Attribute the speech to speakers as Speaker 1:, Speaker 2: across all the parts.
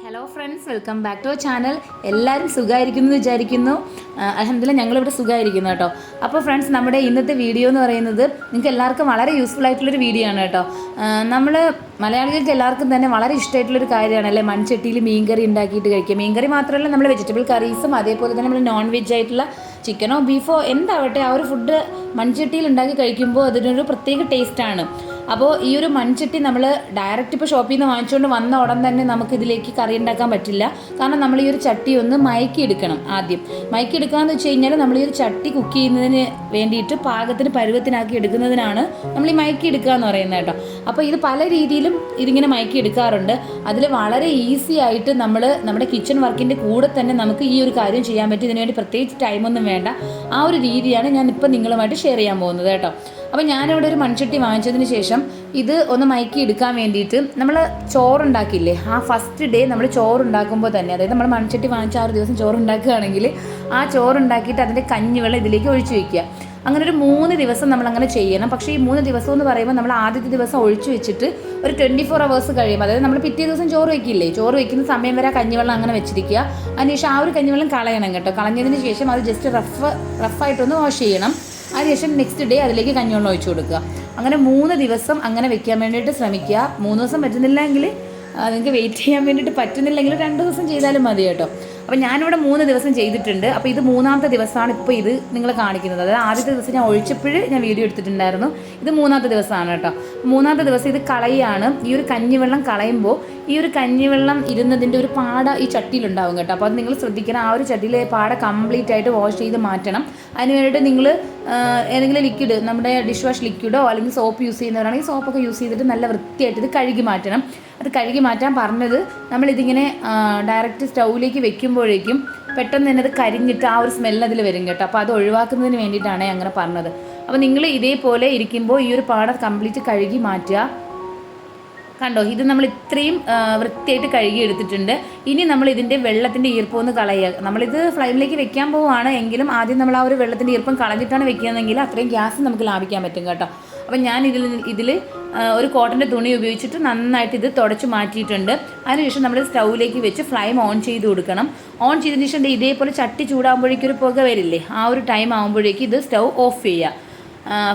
Speaker 1: Hello friends, welcome back to our channel. എല്ലാവരും സുഖമായിരിക്കുന്നു എന്ന് വിചാരിക്കുന്നു. അൽഹംദുലില്ലാ ഞങ്ങളിവിടെ സുഖമായിരിക്കുന്നു കേട്ടോ. അപ്പോൾ ഫ്രണ്ട്സ്, നമ്മുടെ ഇന്നത്തെ വീഡിയോ എന്ന് പറയുന്നത് നിങ്ങൾക്ക് എല്ലാവർക്കും വളരെ യൂസ്ഫുൾ ആയിട്ടുള്ളൊരു വീഡിയോ ആണ് കേട്ടോ. നമ്മൾ മലയാളികൾക്ക് എല്ലാവർക്കും തന്നെ വളരെ ഇഷ്ടമായിട്ടുള്ളൊരു കാര്യമാണ് അല്ലേ മൺചട്ടിയിൽ മീൻകറി ഉണ്ടാക്കിയിട്ട് കഴിക്കുക. മീൻകറി മാത്രമല്ല, നമ്മൾ വെജിറ്റബിൾ കറീസും അതേപോലെ തന്നെ നമ്മൾ നോൺ വെജ് ആയിട്ടുള്ള ചിക്കനോ ബീഫോ എന്താവട്ടെ ആ ഒരു ഫുഡ് മൺചട്ടിയിൽ ഉണ്ടാക്കി കഴിക്കുമ്പോൾ അതിനൊരു പ്രത്യേക ടേസ്റ്റാണ്. അപ്പോൾ ഈ ഒരു മൺചട്ടി നമ്മൾ ഡയറക്റ്റ് ഇപ്പോൾ ഷോപ്പിൽ നിന്ന് വാങ്ങിച്ചുകൊണ്ട് വന്ന ഉടൻ തന്നെ നമുക്കിതിലേക്ക് കറി ഉണ്ടാക്കാൻ പറ്റില്ല. കാരണം നമ്മൾ ഈ ഒരു ചട്ടി ഒന്ന് മയക്കിയെടുക്കണം. ആദ്യം മയക്കിയെടുക്കുകയെന്ന് വെച്ച് കഴിഞ്ഞാൽ നമ്മൾ ഈ ഒരു ചട്ടി കുക്ക് ചെയ്യുന്നതിന് വേണ്ടിയിട്ട് പാകത്തിന് പരുവത്തിനാക്കി എടുക്കുന്നതിനാണ് നമ്മൾ ഈ മയക്കിയെടുക്കുക എന്ന് പറയുന്നത് കേട്ടോ. അപ്പോൾ ഇത് പല രീതിയിലും ഇതിങ്ങനെ മയക്കിയെടുക്കാറുണ്ട്. അതിൽ വളരെ ഈസി ആയിട്ട് നമ്മൾ നമ്മുടെ കിച്ചൺ വർക്കിൻ്റെ കൂടെ തന്നെ നമുക്ക് ഈ ഒരു കാര്യം ചെയ്യാൻ പറ്റും. ഇതിനു വേണ്ടി പ്രത്യേകിച്ച് ടൈമൊന്നും വേണ്ട. ആ ഒരു രീതിയാണ് ഞാനിപ്പോൾ നിങ്ങളുമായിട്ട് ഷെയർ ചെയ്യാൻ പോകുന്നത് കേട്ടോ. അപ്പോൾ ഞാനിവിടെ ഒരു മൺചട്ടി വാങ്ങിച്ചതിന് ശേഷം ഇത് ഒന്ന് മയക്കി എടുക്കാൻ വേണ്ടിയിട്ട് നമ്മൾ ചോറുണ്ടാക്കില്ലേ, ആ ഫസ്റ്റ് ഡേ നമ്മൾ ചോറുണ്ടാക്കുമ്പോൾ തന്നെ, അതായത് നമ്മൾ മൺചട്ടി വാങ്ങിച്ച ആ ഒരു ദിവസം ചോറുണ്ടാക്കുകയാണെങ്കിൽ ആ ചോറുണ്ടാക്കിയിട്ട് അതിൻ്റെ കഞ്ഞിവെള്ളം ഇതിലേക്ക് ഒഴിച്ചു വയ്ക്കുക. അങ്ങനെ ഒരു 3 ദിവസം നമ്മളങ്ങനെ ചെയ്യണം. പക്ഷേ ഈ 3 ദിവസം എന്ന് പറയുമ്പോൾ നമ്മൾ ആദ്യത്തെ ദിവസം ഒഴിച്ചു വെച്ചിട്ട് ഒരു 24 hours കഴിയുമ്പോൾ, അതായത് നമ്മൾ പിറ്റേ ദിവസം ചോറ് വയ്ക്കില്ലേ, ചോറ് വയ്ക്കുന്ന സമയം വരെ ആ കഞ്ഞിവെള്ളം അങ്ങനെ വെച്ചിരിക്കുക. അതിനുശേഷം ആ ഒരു കഞ്ഞിവെള്ളം കളയണം കേട്ടോ. കളഞ്ഞതിന് ശേഷം അത് ജസ്റ്റ് റഫായിട്ടൊന്ന് വാഷ് ചെയ്യണം. അതിനുശേഷം നെക്സ്റ്റ് ഡേ അതിലേക്ക് കഞ്ഞിവെള്ളം ഒഴിച്ചു കൊടുക്കുക. അങ്ങനെ 3 ദിവസം അങ്ങനെ വെക്കാൻ വേണ്ടിയിട്ട് ശ്രമിക്കുക. 3 ദിവസം പറ്റുന്നില്ലെങ്കിൽ നിങ്ങൾക്ക് വെയിറ്റ് ചെയ്യാൻ വേണ്ടിയിട്ട് പറ്റുന്നില്ലെങ്കിൽ 2 ദിവസം ചെയ്താലും മതി കേട്ടോ. അപ്പോൾ ഞാനിവിടെ 3 ദിവസം ചെയ്തിട്ടുണ്ട്. അപ്പോൾ ഇത് 3ാമത്തെ ദിവസമാണ് ഇപ്പോൾ ഇത് നിങ്ങളെ കാണിക്കുന്നത്. അതായത് ആദ്യത്തെ ദിവസം ഞാൻ ഒഴിച്ചപ്പോൾ ഞാൻ വീഡിയോ എടുത്തിട്ടുണ്ടായിരുന്നു. ഇത് 3ാമത്തെ ദിവസമാണ് കേട്ടോ. 3ാമത്തെ ദിവസം ഇത് കളയാണ്. ഈ ഒരു കഞ്ഞിവെള്ളം കളയുമ്പോൾ ഈ ഒരു കഞ്ഞിവെള്ളം ഇരുന്നതിൻ്റെ ഒരു പാട ഈ ചട്ടിയിലുണ്ടാവും കേട്ടോ. അപ്പോൾ അത് നിങ്ങൾ ശ്രദ്ധിക്കണം. ആ ഒരു ചട്ടിയിലെ പാട കംപ്ലീറ്റ് ആയിട്ട് വാഷ് ചെയ്ത് മാറ്റണം. അതിന് വേണ്ടിയിട്ട് നിങ്ങൾ ഏതെങ്കിലും ലിക്വിഡ്, നമ്മുടെ ഡിഷ് വാഷ് ലിക്വിഡോ അല്ലെങ്കിൽ സോപ്പ് യൂസ് ചെയ്യുന്നവരാണെങ്കിൽ സോപ്പൊക്കെ യൂസ് ചെയ്തിട്ട് നല്ല വൃത്തിയായിട്ട് ഇത് കഴുകി മാറ്റണം. അത് കഴുകി മാറ്റാൻ പറഞ്ഞത് നമ്മളിതിങ്ങനെ ഡയറക്റ്റ് സ്റ്റൗവിലേക്ക് വെക്കുമ്പോഴേക്കും പെട്ടെന്ന് തന്നെ അത് കരിഞ്ഞിട്ട് ആ ഒരു സ്മെല്ല് അതിൽ വരും കേട്ടോ. അപ്പോൾ അത് ഒഴിവാക്കുന്നതിന് വേണ്ടിയിട്ടാണ് അങ്ങനെ പറഞ്ഞത്. അപ്പോൾ നിങ്ങൾ ഇതേപോലെ ഇരിക്കുമ്പോൾ ഈ ഒരു പാട കംപ്ലീറ്റ് കഴുകി മാറ്റുക. കണ്ടോ, ഇത് നമ്മൾ ഇത്രയും വൃത്തിയായിട്ട് കഴുകി എടുത്തിട്ടുണ്ട്. ഇനി നമ്മൾ ഇതിൻ്റെ വെള്ളത്തിൻ്റെ ഈർപ്പമൊന്ന് കളയുക. നമ്മളിത് ഫ്ലെയിമിലേക്ക് വെക്കാൻ പോവുകയാണ് എങ്കിലും ആദ്യം നമ്മൾ ആ ഒരു വെള്ളത്തിൻ്റെ ഈർപ്പം കളഞ്ഞിട്ടാണ് വെക്കുന്നതെങ്കിൽ അത്രയും ഗ്യാസ് നമുക്ക് ലാഭിക്കാൻ പറ്റും കേട്ടോ. അപ്പം ഞാൻ ഇതിൽ ഒരു കോട്ടൻ്റെ തുണി ഉപയോഗിച്ചിട്ട് നന്നായിട്ട് ഇത് തുടച്ച് മാറ്റിയിട്ടുണ്ട്. അതിനുശേഷം നമ്മൾ സ്റ്റൗവിലേക്ക് വെച്ച് ഫ്ലെയിം ഓൺ ചെയ്ത് കൊടുക്കണം. ഓൺ ചെയ്തതിന് ശേഷം ഇതേപോലെ ചട്ടി ചൂടാകുമ്പോഴേക്കും ഒരു പുക വരില്ലേ, ആ ഒരു ടൈം ആകുമ്പോഴേക്കും ഇത് സ്റ്റൗ ഓഫ് ചെയ്യുക,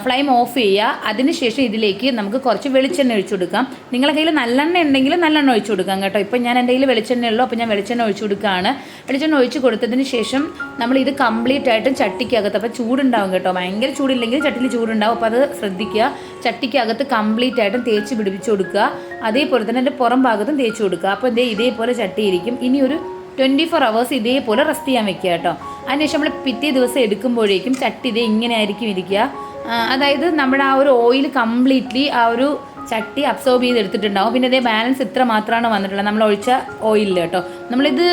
Speaker 1: ഫ്ലെയിം ഓഫ് ചെയ്യുക. അതിനുശേഷം ഇതിലേക്ക് നമുക്ക് കുറച്ച് വെളിച്ചെണ്ണ ഒഴിച്ചു കൊടുക്കാം. നിങ്ങളുടെ കയ്യിൽ നല്ലെണ്ണ ഉണ്ടെങ്കിൽ നല്ലെണ്ണ ഒഴിച്ചു കൊടുക്കാം കേട്ടോ. ഇപ്പം ഞാൻ എൻ്റെ കയ്യിൽ വെളിച്ചെണ്ണ ഉള്ളൂ, അപ്പോൾ ഞാൻ വെളിച്ചെണ്ണ ഒഴിച്ചു കൊടുക്കുകയാണ്. വെളിച്ചെണ്ണ ഒഴിച്ച് കൊടുത്തതിന് ശേഷം നമ്മൾ ഇത് കംപ്ലീറ്റ് ആയിട്ടും ചട്ടിക്കകത്ത്, അപ്പോൾ ചൂടുണ്ടാവും കേട്ടോ, ഭയങ്കര ചൂടില്ലെങ്കിൽ ചട്ടിയിൽ ചൂടുണ്ടാവും. അപ്പോൾ അത് ശ്രദ്ധിക്കുക. ചട്ടിക്കകത്ത് കംപ്ലീറ്റ് ആയിട്ടും തേച്ച് പിടിപ്പിച്ച് കൊടുക്കുക. അതേപോലെ തന്നെ എൻ്റെ പുറം ഭാഗത്തും തേച്ച് കൊടുക്കുക. അപ്പോൾ ഇതേപോലെ ചട്ടി ഇരിക്കും. ഇനി ഒരു 24 hours ഇതേപോലെ റെസ്റ്റ് ചെയ്യാൻ വെക്കുക കേട്ടോ. അതിനുശേഷം നമ്മൾ പിറ്റേ ദിവസം എടുക്കുമ്പോഴേക്കും ചട്ടി ഇങ്ങനെ ആയിരിക്കും ഇരിക്കുക. അതായത് നമ്മുടെ ആ ഒരു ഓയിൽ കംപ്ലീറ്റ്ലി ആ ഒരു ചട്ടി അബ്സോർബ് ചെയ്തെടുത്തിട്ടുണ്ടാവും. പിന്നെ അതേ ബാലൻസ് ഇത്ര മാത്രമാണ് വന്നിട്ടുള്ളത് നമ്മൾ ഒഴിച്ച ഓയിലിൽ കേട്ടോ. നമ്മളിത്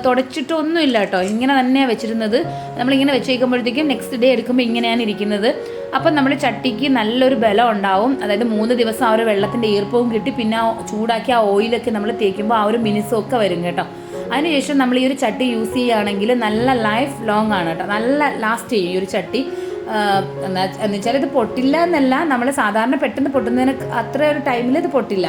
Speaker 1: തുടച്ചിട്ടൊന്നും ഇല്ല കേട്ടോ, ഇങ്ങനെ തന്നെയാണ് വെച്ചിരുന്നത്. നമ്മളിങ്ങനെ വെച്ചേക്കുമ്പോഴത്തേക്കും നെക്സ്റ്റ് ഡേ എടുക്കുമ്പോൾ ഇങ്ങനെയാണ് ഇരിക്കുന്നത്. അപ്പം നമ്മൾ ചട്ടിക്ക് നല്ലൊരു ബലം ഉണ്ടാവും. അതായത് 3 ദിവസം ആ ഒരു വെള്ളത്തിൻ്റെ ഈർപ്പവും കിട്ടി. പിന്നെ ചൂടാക്കി ആ ഓയിലൊക്കെ നമ്മൾ തേക്കുമ്പോൾ ആ ഒരു മിനുസം ഒക്കെ വരും കേട്ടോ. അതിനുശേഷം നമ്മൾ ഈ ഒരു ചട്ടി യൂസ് ചെയ്യുകയാണെങ്കിൽ നല്ല ലൈഫ് ലോങ് ആണ് കേട്ടോ, നല്ല ലാസ്റ്റ് ചെയ്യും ഈ ഒരു ചട്ടി. എന്ന് വെച്ചാൽ ഇത് പൊട്ടില്ല എന്നല്ല, നമ്മൾ സാധാരണ പെട്ടെന്ന് പൊട്ടുന്നതിന് അത്ര ഒരു ടൈമിൽ ഇത് പൊട്ടില്ല.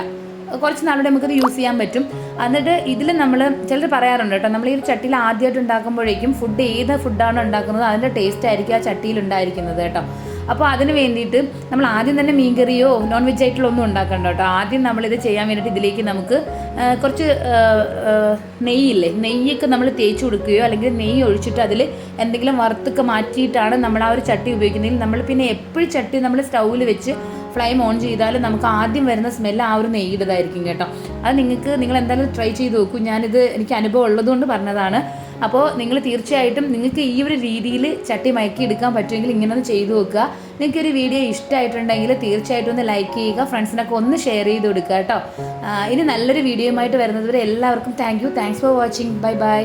Speaker 1: കുറച്ച് നാളുകൂടെ നമുക്കിത് യൂസ് ചെയ്യാൻ പറ്റും. എന്നിട്ട് ഇതിൽ നമ്മൾ ചിലർ പറയാറുണ്ട് കേട്ടോ, നമ്മൾ ഈ ഒരു ചട്ടിയിൽ ആദ്യമായിട്ട് ഉണ്ടാക്കുമ്പോഴേക്കും ഏത് ഫുഡാണോ ഉണ്ടാക്കുന്നത് അതിൻ്റെ ടേസ്റ്റ് ആയിരിക്കും ആ ചട്ടിയിൽ ഉണ്ടായിരിക്കുന്നത് കേട്ടോ. അപ്പോൾ അതിന് വേണ്ടിയിട്ട് നമ്മൾ ആദ്യം തന്നെ മീൻകറിയോ നോൺ വെജ് ആയിട്ടുള്ള ഒന്നും ഉണ്ടാക്കണ്ട കേട്ടോ. ആദ്യം നമ്മളിത് ചെയ്യാൻ വേണ്ടിയിട്ട് ഇതിലേക്ക് നമുക്ക് കുറച്ച് നെയ്യൊക്കെ നമ്മൾ തേച്ച് കൊടുക്കുകയോ അല്ലെങ്കിൽ നെയ്യ് ഒഴിച്ചിട്ട് അതിൽ എന്തെങ്കിലും വറുത്തൊക്കെ മാറ്റിയിട്ടാണ് നമ്മൾ ആ ഒരു ചട്ടി ഉപയോഗിക്കുന്നതെങ്കിൽ നമ്മൾ പിന്നെ എപ്പോഴും ചട്ടി നമ്മൾ സ്റ്റൗവിൽ വെച്ച് ഫ്ലെയിം ഓൺ ചെയ്താലും നമുക്ക് ആദ്യം വരുന്ന സ്മെല്ല് ആ ഒരു നെയ്യുടേതായിരിക്കും കേട്ടോ. അത് നിങ്ങൾ എന്തായാലും ട്രൈ ചെയ്ത് നോക്കൂ. എനിക്ക് അനുഭവം ഉള്ളതുകൊണ്ട് പറഞ്ഞതാണ്. അപ്പോൾ നിങ്ങൾ തീർച്ചയായിട്ടും നിങ്ങൾക്ക് ഈ ഒരു രീതിയിൽ ചട്ടി മയക്കി എടുക്കാൻ പറ്റുമെങ്കിൽ ഇങ്ങനെ ഒന്ന് ചെയ്തു നോക്കുക. നിങ്ങൾക്കൊരു വീഡിയോ ഇഷ്ടമായിട്ടുണ്ടെങ്കിൽ തീർച്ചയായിട്ടും ഒന്ന് ലൈക്ക് ചെയ്യുക, ഫ്രണ്ട്സിനൊക്കെ ഒന്ന് ഷെയർ ചെയ്ത് കൊടുക്കുക കേട്ടോ. ഇനി നല്ലൊരു വീഡിയോയുമായിട്ട് വരുന്നത് വരെ എല്ലാവർക്കും thanks for watching. Bye bye.